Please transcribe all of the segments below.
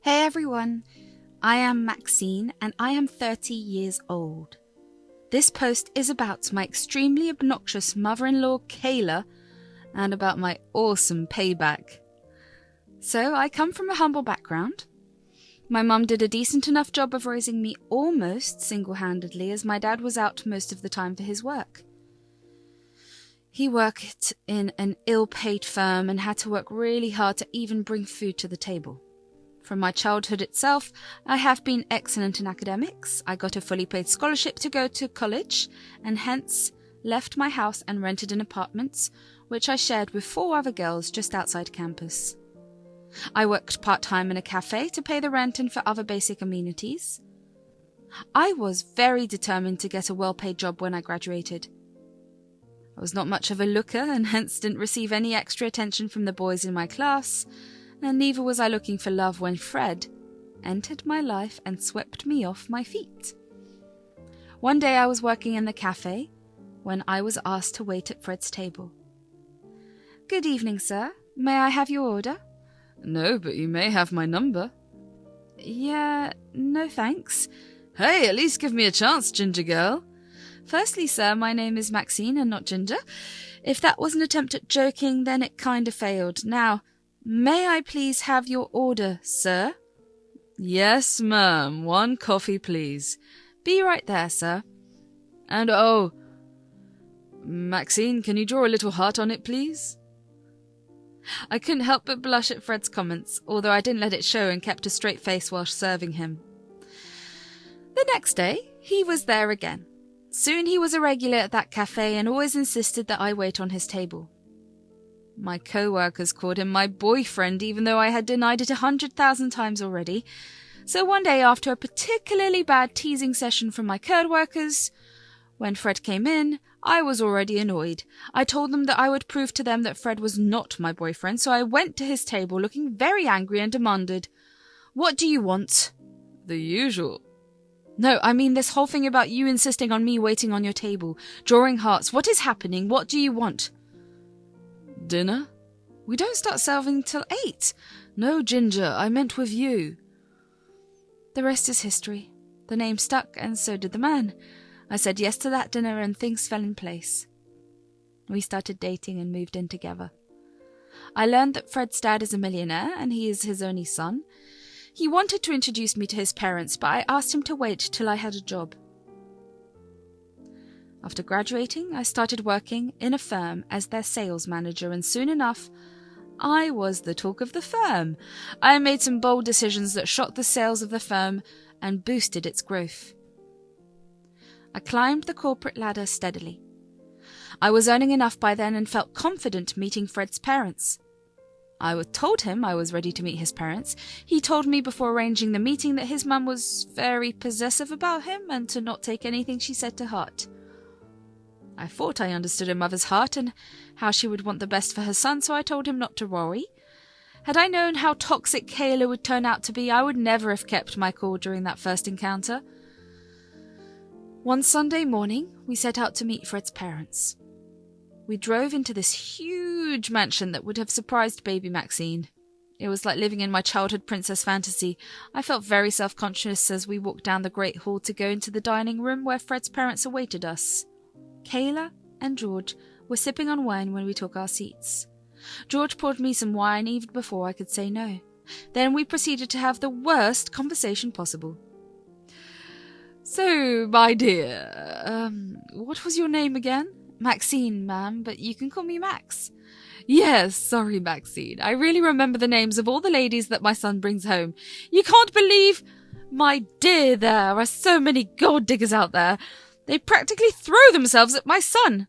Hey everyone, I am Maxine and I am 30 years old. This post is about my extremely obnoxious mother-in-law Kayla and about my awesome payback. So I come from a humble background. My mum did a decent enough job of raising me almost single-handedly as my dad was out most of the time for his work. He worked in an ill-paid firm and had to work really hard to even bring food to the table. From my childhood itself, I have been excellent in academics. I got a fully paid scholarship to go to college and hence left my house and rented an apartment, which I shared with 4 other girls just outside campus. I worked part-time in a cafe to pay the rent and for other basic amenities. I was very determined to get a well-paid job when I graduated. I was not much of a looker and hence didn't receive any extra attention from the boys in my class, and neither was I looking for love when Fred entered my life and swept me off my feet. One day I was working in the cafe when I was asked to wait at Fred's table. "Good evening, sir. May I have your order?" "No, but you may have my number." "Yeah, no thanks." "Hey, at least give me a chance, Ginger girl." "Firstly, sir, my name is Maxine and not Ginger. If that was an attempt at joking, then it kind of failed. Now, may I please have your order, sir?" "Yes, ma'am. 1 coffee, please." "Be right there, sir." "And Maxine, can you draw a little heart on it, please?" I couldn't help but blush at Fred's comments, although I didn't let it show and kept a straight face while serving him. The next day, he was there again. Soon he was a regular at that cafe and always insisted that I wait on his table. My co-workers called him my boyfriend, even though I had denied it 100,000 times already. So one day, after a particularly bad teasing session from my co-workers, when Fred came in, I was already annoyed. I told them that I would prove to them that Fred was not my boyfriend, so I went to his table looking very angry and demanded, "What do you want?" "The usual." "No, I mean this whole thing about you insisting on me waiting on your table, drawing hearts. What is happening? What do you want?" "Dinner?" "We don't start serving till 8. "No, Ginger, I meant with you." The rest is history. The name stuck, and so did the man. I said yes to that dinner, and things fell in place. We started dating and moved in together. I learned that Fred's dad is a millionaire, and he is his only son. He wanted to introduce me to his parents, but I asked him to wait till I had a job. After graduating, I started working in a firm as their sales manager, and soon enough, I was the talk of the firm. I made some bold decisions that shot the sales of the firm and boosted its growth. I climbed the corporate ladder steadily. I was earning enough by then and felt confident meeting Fred's parents. I told him I was ready to meet his parents. He told me before arranging the meeting that his mum was very possessive about him and to not take anything she said to heart. I thought I understood a mother's heart and how she would want the best for her son, so I told him not to worry. Had I known how toxic Kayla would turn out to be, I would never have kept my cool during that first encounter. One Sunday morning, we set out to meet Fred's parents. We drove into this huge mansion that would have surprised baby Maxine. It was like living in my childhood princess fantasy. I felt very self-conscious as we walked down the great hall to go into the dining room where Fred's parents awaited us. Kayla and George were sipping on wine when we took our seats. George poured me some wine even before I could say no. Then we proceeded to have the worst conversation possible. "So, my dear, what was your name again?" "Maxine, ma'am, but you can call me Max." "Yes, sorry, Maxine. I really remember the names of all the ladies that my son brings home. You can't believe, my dear, there are so many gold diggers out there. They practically throw themselves at my son."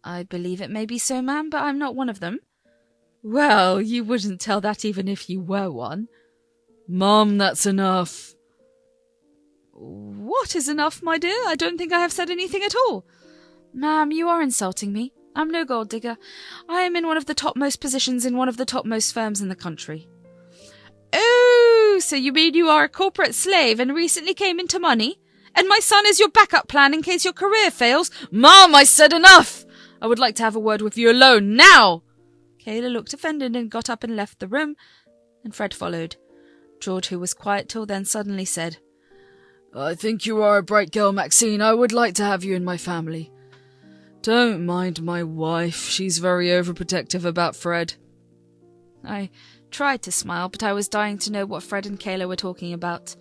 "I believe it may be so, ma'am, but I'm not one of them." "Well, you wouldn't tell that even if you were one." "Mum, that's enough." "What is enough, my dear? I don't think I have said anything at all." "Ma'am, you are insulting me. I'm no gold digger. I am in one of the topmost positions in one of the topmost firms in the country." "Oh, so you mean you are a corporate slave and recently came into money? And my son is your backup plan in case your career fails?" "Mum, I said enough! I would like to have a word with you alone, now!" Kayla looked offended and got up and left the room, and Fred followed. George, who was quiet till then, suddenly said, "I think you are a bright girl, Maxine. I would like to have you in my family. Don't mind my wife. She's very overprotective about Fred." I tried to smile, but I was dying to know what Fred and Kayla were talking about.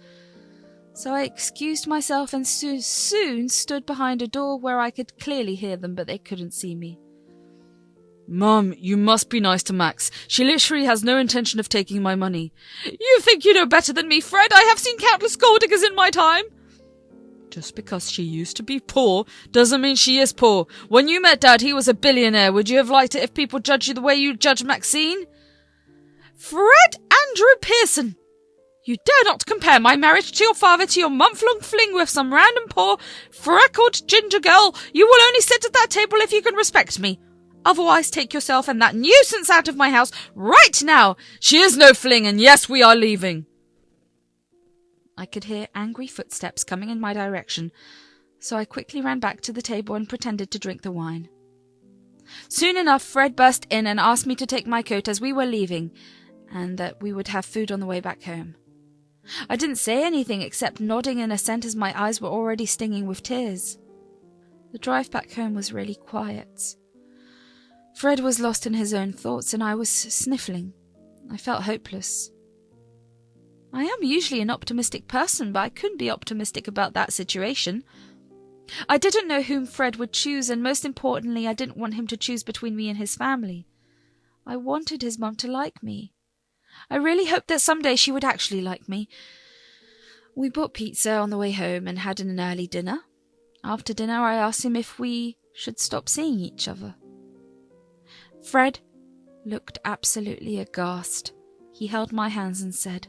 So I excused myself and soon stood behind a door where I could clearly hear them, but they couldn't see me. "Mum, you must be nice to Max. She literally has no intention of taking my money." "You think you know better than me, Fred? I have seen countless gold diggers in my time." "Just because she used to be poor doesn't mean she is poor. When you met Dad, he was a billionaire. Would you have liked it if people judged you the way you judge Maxine?" "Fred Andrew Pearson! You dare not compare my marriage to your father to your month-long fling with some random poor, freckled ginger girl. You will only sit at that table if you can respect me. Otherwise, take yourself and that nuisance out of my house right now." "She is no fling, and yes, we are leaving." I could hear angry footsteps coming in my direction, so I quickly ran back to the table and pretended to drink the wine. Soon enough, Fred burst in and asked me to take my coat as we were leaving, and that we would have food on the way back home. I didn't say anything except nodding in assent as my eyes were already stinging with tears. The drive back home was really quiet. Fred was lost in his own thoughts and I was sniffling. I felt hopeless. I am usually an optimistic person, but I couldn't be optimistic about that situation. I didn't know whom Fred would choose, and most importantly, I didn't want him to choose between me and his family. I wanted his mum to like me. I really hoped that someday she would actually like me. We bought pizza on the way home and had an early dinner. After dinner, I asked him if we should stop seeing each other. Fred looked absolutely aghast. He held my hands and said,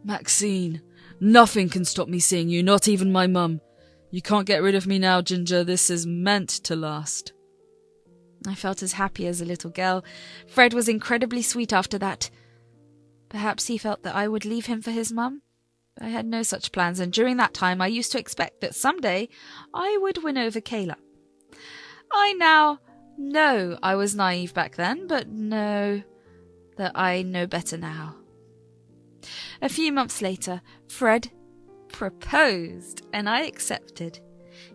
"Maxine, nothing can stop me seeing you, not even my mum. You can't get rid of me now, Ginger. This is meant to last." I felt as happy as a little girl. Fred was incredibly sweet after that. Perhaps he felt that I would leave him for his mum. I had no such plans, and during that time I used to expect that someday I would win over Kayla. I now know I was naive back then, but know that I know better now. A few months later, Fred proposed, and I accepted.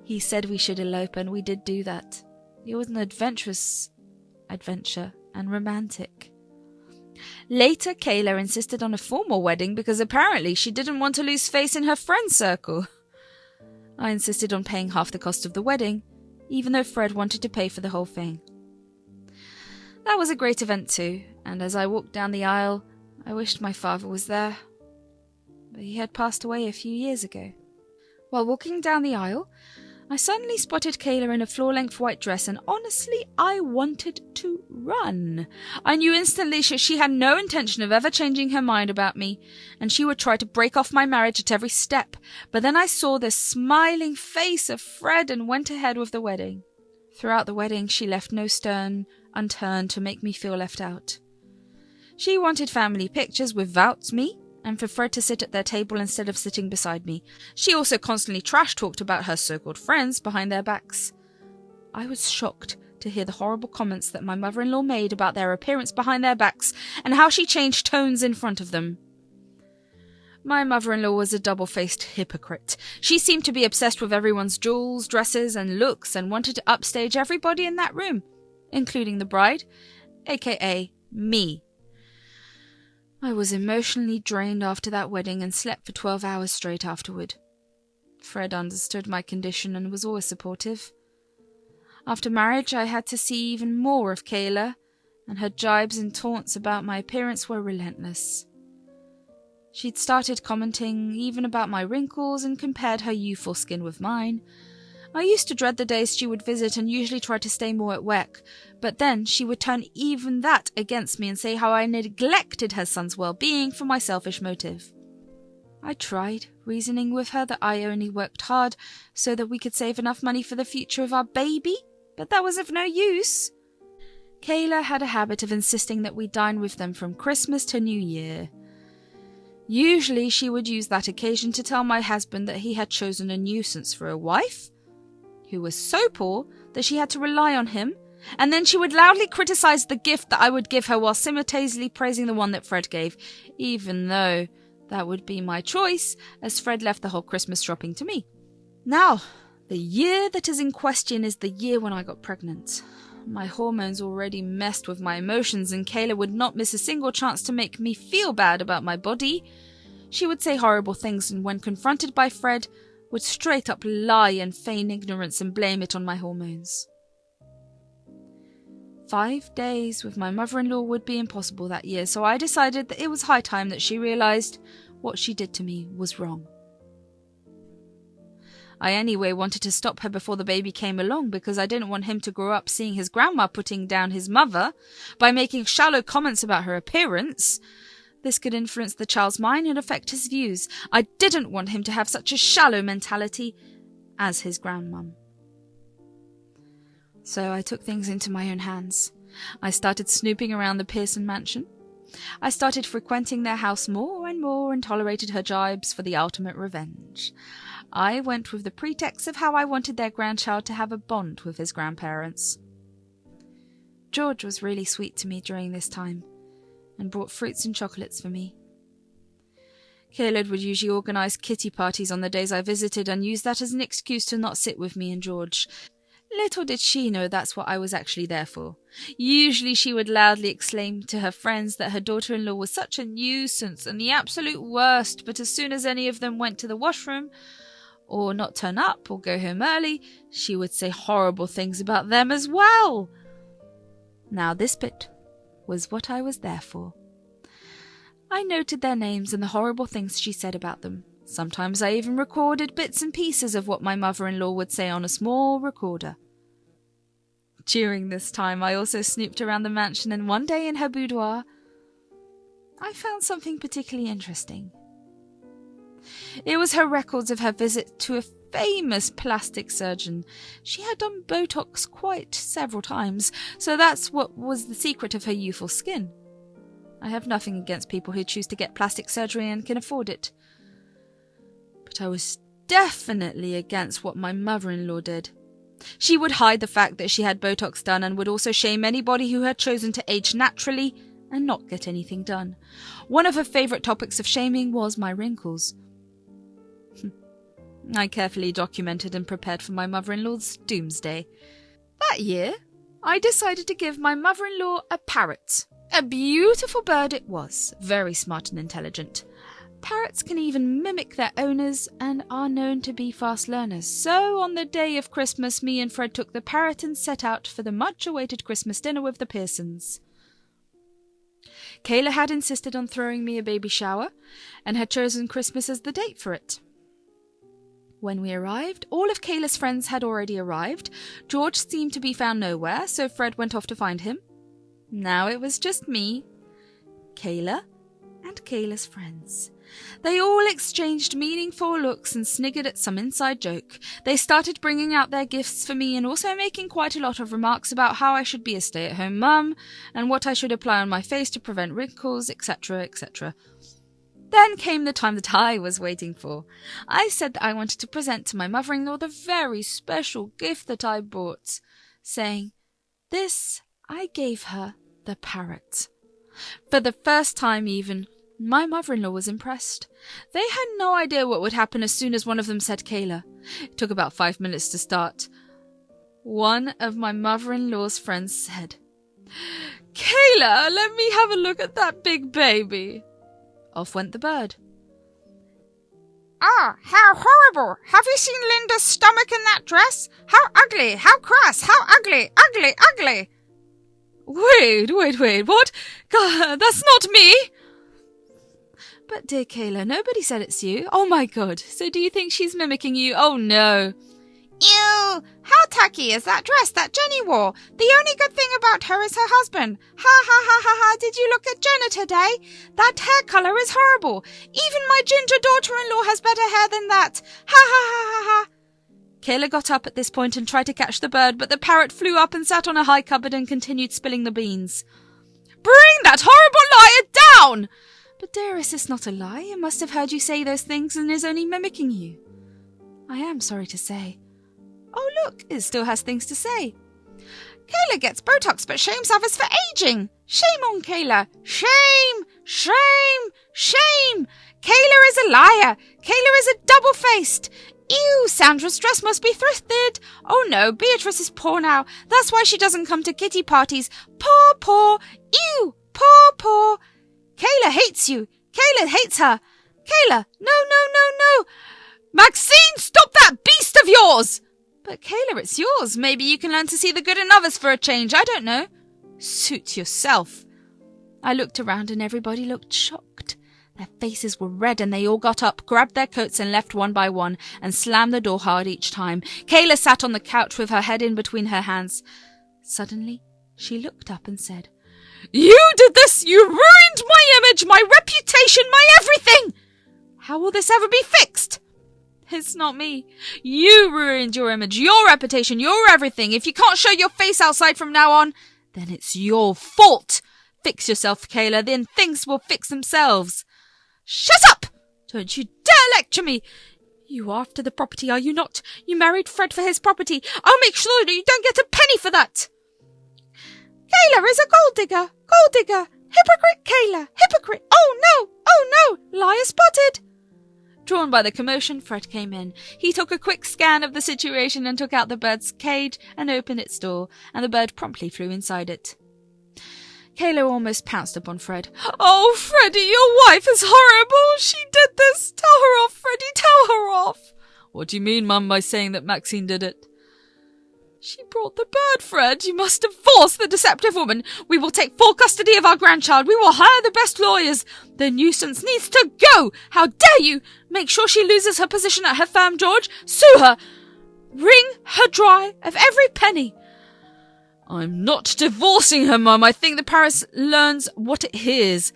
He said we should elope, and we did do that. It was an adventurous adventure and romantic. Later, Kayla insisted on a formal wedding because apparently she didn't want to lose face in her friend circle. I insisted on paying half the cost of the wedding, even though Fred wanted to pay for the whole thing. That was a great event too, and as I walked down the aisle, I wished my father was there. But he had passed away a few years ago. While walking down the aisle, I suddenly spotted Kayla in a floor-length white dress, and honestly, I wanted to run. I knew instantly she had no intention of ever changing her mind about me, and she would try to break off my marriage at every step. But then I saw the smiling face of Fred and went ahead with the wedding. Throughout the wedding, she left no stone unturned to make me feel left out. She wanted family pictures without me, and for Fred to sit at their table instead of sitting beside me. She also constantly trash-talked about her so-called friends behind their backs. I was shocked to hear the horrible comments that my mother-in-law made about their appearance behind their backs and how she changed tones in front of them. My mother-in-law was a double-faced hypocrite. She seemed to be obsessed with everyone's jewels, dresses, and looks and wanted to upstage everybody in that room, including the bride, aka me. I was emotionally drained after that wedding and slept for 12 hours straight afterward. Fred understood my condition and was always supportive. After marriage, I had to see even more of Kayla, and her jibes and taunts about my appearance were relentless. She'd started commenting even about my wrinkles and compared her youthful skin with mine. I used to dread the days she would visit and usually try to stay more at work, but then she would turn even that against me and say how I neglected her son's well-being for my selfish motive. I tried reasoning with her that I only worked hard so that we could save enough money for the future of our baby, but that was of no use. Kayla had a habit of insisting that we dine with them from Christmas to New Year. Usually she would use that occasion to tell my husband that he had chosen a nuisance for a wife, who was so poor that she had to rely on him, and then she would loudly criticize the gift that I would give her while simultaneously praising the one that Fred gave, even though That would be my choice, as Fred left the whole Christmas shopping to me. Now, the year that is in question is the year when I got pregnant. My hormones already messed with my emotions, and Kayla would not miss a single chance to make me feel bad about my body. She would say horrible things, and when confronted by Fred, would straight up lie and feign ignorance and blame it on my hormones. 5 days with my mother-in-law would be impossible that year, so I decided that it was high time that she realised what she did to me was wrong. I anyway wanted to stop her before the baby came along, because I didn't want him to grow up seeing his grandma putting down his mother by making shallow comments about her appearance. This could influence the child's mind and affect his views. I didn't want him to have such a shallow mentality as his grandmum. So I took things into my own hands. I started snooping around the Pearson mansion. I started frequenting their house more and more and tolerated her jibes for the ultimate revenge. I went with the pretext of how I wanted their grandchild to have a bond with his grandparents. George was really sweet to me during this time and brought fruits and chocolates for me. Caleb would usually organise kitty parties on the days I visited and use that as an excuse to not sit with me and George. Little did she know that's what I was actually there for. Usually she would loudly exclaim to her friends that her daughter-in-law was such a nuisance and the absolute worst, but as soon as any of them went to the washroom, or not turn up, or go home early, she would say horrible things about them as well. Now this bit was what I was there for. I noted their names and the horrible things she said about them. Sometimes I even recorded bits and pieces of what my mother-in-law would say on a small recorder. During this time, I also snooped around the mansion, and one day in her boudoir, I found something particularly interesting. It was her records of her visit to a famous plastic surgeon. She had done Botox quite several times, so that's what was the secret of her youthful skin. I have nothing against people who choose to get plastic surgery and can afford it. But I was definitely against what my mother-in-law did. She would hide the fact that she had Botox done and would also shame anybody who had chosen to age naturally and not get anything done. One of her favourite topics of shaming was my wrinkles. I carefully documented and prepared for my mother-in-law's doomsday. That year, I decided to give my mother-in-law a parrot. A beautiful bird it was, very smart and intelligent. Parrots can even mimic their owners and are known to be fast learners. So on the day of Christmas, me and Fred took the parrot and set out for the much-awaited Christmas dinner with the Pearsons. Kayla had insisted on throwing me a baby shower and had chosen Christmas as the date for it. When we arrived, all of Kayla's friends had already arrived. George seemed to be found nowhere, so Fred went off to find him. Now it was just me, Kayla, and Kayla's friends. They all exchanged meaningful looks and sniggered at some inside joke. They started bringing out their gifts for me and also making quite a lot of remarks about how I should be a stay-at-home mum and what I should apply on my face to prevent wrinkles, etc., etc. Then came the time that I was waiting for. I said that I wanted to present to my mother-in-law the very special gift that I bought, saying, "This I gave her the parrot." For the first time even, my mother-in-law was impressed. They had no idea what would happen as soon as one of them said Kayla. It took about 5 minutes to start. One of my mother-in-law's friends said, "Kayla, let me have a look at that big baby." Off went the bird. "Ah, how horrible! Have you seen Linda's stomach in that dress? How ugly! How crass! How ugly! Ugly! Ugly!" Wait, what? God, that's not me! But dear Kayla, nobody said it's you. Oh my god, so do you think she's mimicking you? Oh no. Ew! How tacky is that dress that Jenny wore? The only good thing about her is her husband. Ha ha ha ha ha, did you look at Jenna today? That hair colour is horrible. Even my ginger daughter-in-law has better hair than that. Ha ha ha ha ha. Kayla got up at this point and tried to catch the bird, but the parrot flew up and sat on a high cupboard and continued spilling the beans. Bring that horrible liar down! But dearest, it's not a lie. It must have heard you say those things and is only mimicking you. I am sorry to say. Oh look, it still has things to say. Kayla gets Botox but shames others for aging. Shame on Kayla. Shame! Shame! Shame! Kayla is a liar. Kayla is a double-faced. Ew, Sandra's dress must be thrifted. Oh no, Beatrice is poor now. That's why she doesn't come to kitty parties. Poor. Ew, poor. Kayla hates you. Kayla hates her. Kayla, no. Maxine, stop that beast of yours! But Kayla, it's yours. Maybe you can learn to see the good in others for a change. I don't know. Suit yourself. I looked around and everybody looked shocked. Their faces were red and they all got up, grabbed their coats and left one by one and slammed the door hard each time. Kayla sat on the couch with her head in between her hands. Suddenly, she looked up and said, You did this! You ruined my image, my reputation, my everything! How will this ever be fixed? It's not me. You ruined your image, your reputation, your everything. If you can't show your face outside from now on, then it's your fault. Fix yourself, Kayla, then things will fix themselves. Shut up! Don't you dare lecture me! You are after the property, are you not? You married Fred for his property. I'll make sure that you don't get a penny for that. Kayla is a gold digger. Hypocrite, Kayla, hypocrite. Oh no, liar spotted. Drawn by the commotion, Fred came in. He took a quick scan of the situation and took out the bird's cage and opened its door, and the bird promptly flew inside it. Kayla almost pounced upon Fred. Oh, Freddie, your wife is horrible. She did this. Tell her off, Freddie, tell her off. What do you mean, Mum, by saying that Maxine did it? She brought the bird, Fred. You must divorce the deceptive woman. We will take full custody of our grandchild. We will hire the best lawyers. The nuisance needs to go. How dare you? Make sure she loses her position at her firm, George. Sue her. Wring her dry of every penny. I'm not divorcing her, Mum. I think the Parrot learns what it hears.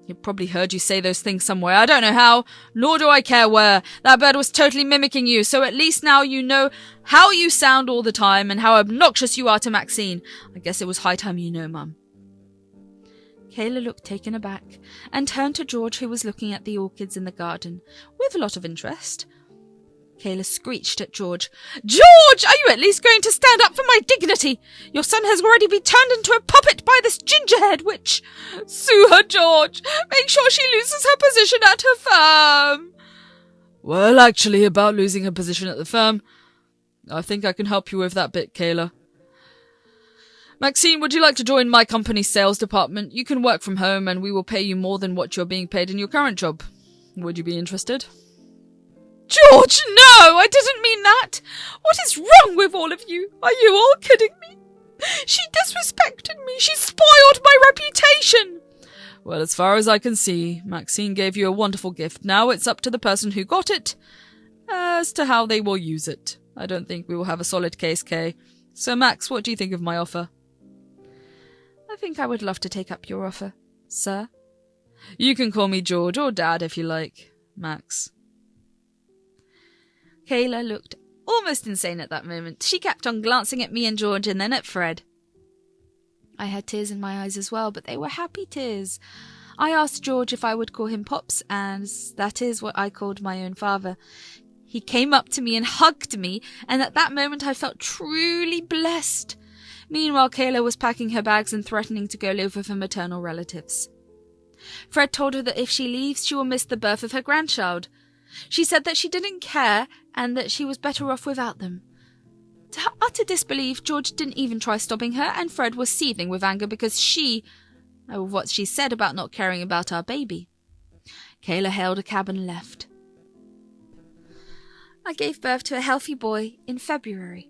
You've probably heard you say those things somewhere. I don't know how, nor do I care where. That bird was totally mimicking you, so at least now you know how you sound all the time and how obnoxious you are to Maxine. I guess it was high time you know, Mum. Kayla looked taken aback and turned to George, who was looking at the orchids in the garden with a lot of interest. Kayla screeched at George. George, are you at least going to stand up for my dignity? Your son has already been turned into a puppet by this gingerhead witch. Sue her, George. Make sure she loses her position at her firm. Well, actually, about losing her position at the firm, I think I can help you with that bit, Kayla. Maxine, would you like to join my company's sales department? You can work from home and we will pay you more than what you're being paid in your current job. Would you be interested? George, no! I didn't mean that! What is wrong with all of you? Are you all kidding me? She disrespected me. She spoiled my reputation. Well, as far as I can see, Maxine gave you a wonderful gift. Now it's up to the person who got it as to how they will use it. I don't think we will have a solid case, Kay. So, Max, what do you think of my offer? I think I would love to take up your offer, sir. You can call me George or Dad if you like, Max. Kayla looked almost insane at that moment. She kept on glancing at me and George and then at Fred. I had tears in my eyes as well, but they were happy tears. I asked George if I would call him Pops, and that is what I called my own father. He came up to me and hugged me, and at that moment I felt truly blessed. Meanwhile, Kayla was packing her bags and threatening to go live with her maternal relatives. Fred told her that if she leaves, she will miss the birth of her grandchild. She said that she didn't care and that she was better off without them. To her utter disbelief, George didn't even try stopping her, and Fred was seething with anger because of what she said about not caring about our baby. Kayla hailed a cab and left. I gave birth to a healthy boy in February.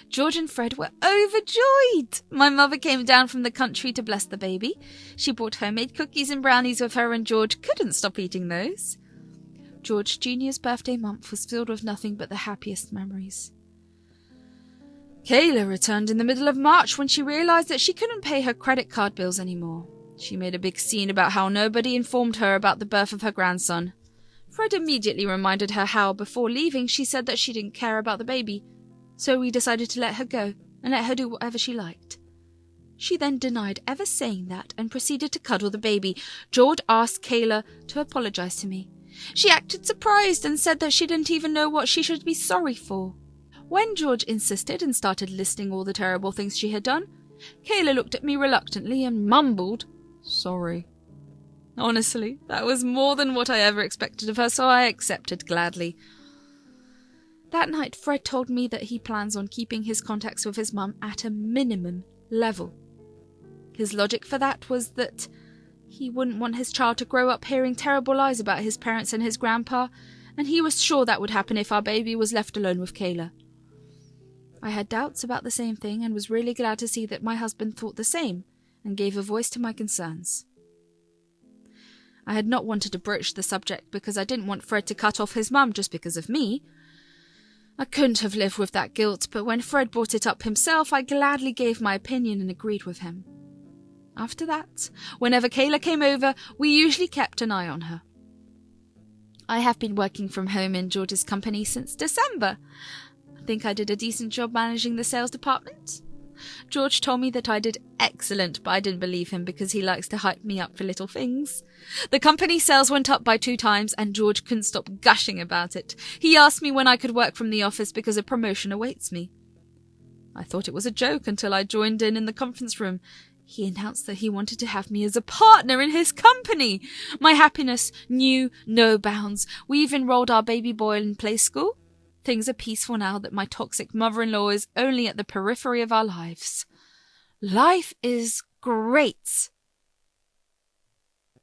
George and Fred were overjoyed. My mother came down from the country to bless the baby. She brought homemade cookies and brownies with her, and George couldn't stop eating those. George Jr.'s birthday month was filled with nothing but the happiest memories. Kayla returned in the middle of March when she realized that she couldn't pay her credit card bills anymore. She made a big scene about how nobody informed her about the birth of her grandson. Fred immediately reminded her how, before leaving, she said that she didn't care about the baby, so we decided to let her go and let her do whatever she liked. She then denied ever saying that and proceeded to cuddle the baby. George asked Kayla to apologize to me. She acted surprised and said that she didn't even know what she should be sorry for. When George insisted and started listing all the terrible things she had done, Kayla looked at me reluctantly and mumbled, "Sorry." Honestly, that was more than what I ever expected of her, so I accepted gladly. That night, Fred told me that he plans on keeping his contacts with his mum at a minimum level. His logic for that was that he wouldn't want his child to grow up hearing terrible lies about his parents and his grandpa, and he was sure that would happen if our baby was left alone with Kayla. I had doubts about the same thing and was really glad to see that my husband thought the same and gave a voice to my concerns. I had not wanted to broach the subject because I didn't want Fred to cut off his mum just because of me. I couldn't have lived with that guilt, but when Fred brought it up himself, I gladly gave my opinion and agreed with him. After that, whenever Kayla came over, we usually kept an eye on her. I have been working from home in George's company since December. I think I did a decent job managing the sales department. George told me that I did excellent, but I didn't believe him because he likes to hype me up for little things. The company sales went up by 2 times and George couldn't stop gushing about it. He asked me when I could work from the office because a promotion awaits me. I thought it was a joke until I joined in the conference room. He announced that he wanted to have me as a partner in his company. My happiness knew no bounds. We even enrolled our baby boy in play school. Things are peaceful now that my toxic mother-in-law is only at the periphery of our lives. Life is great.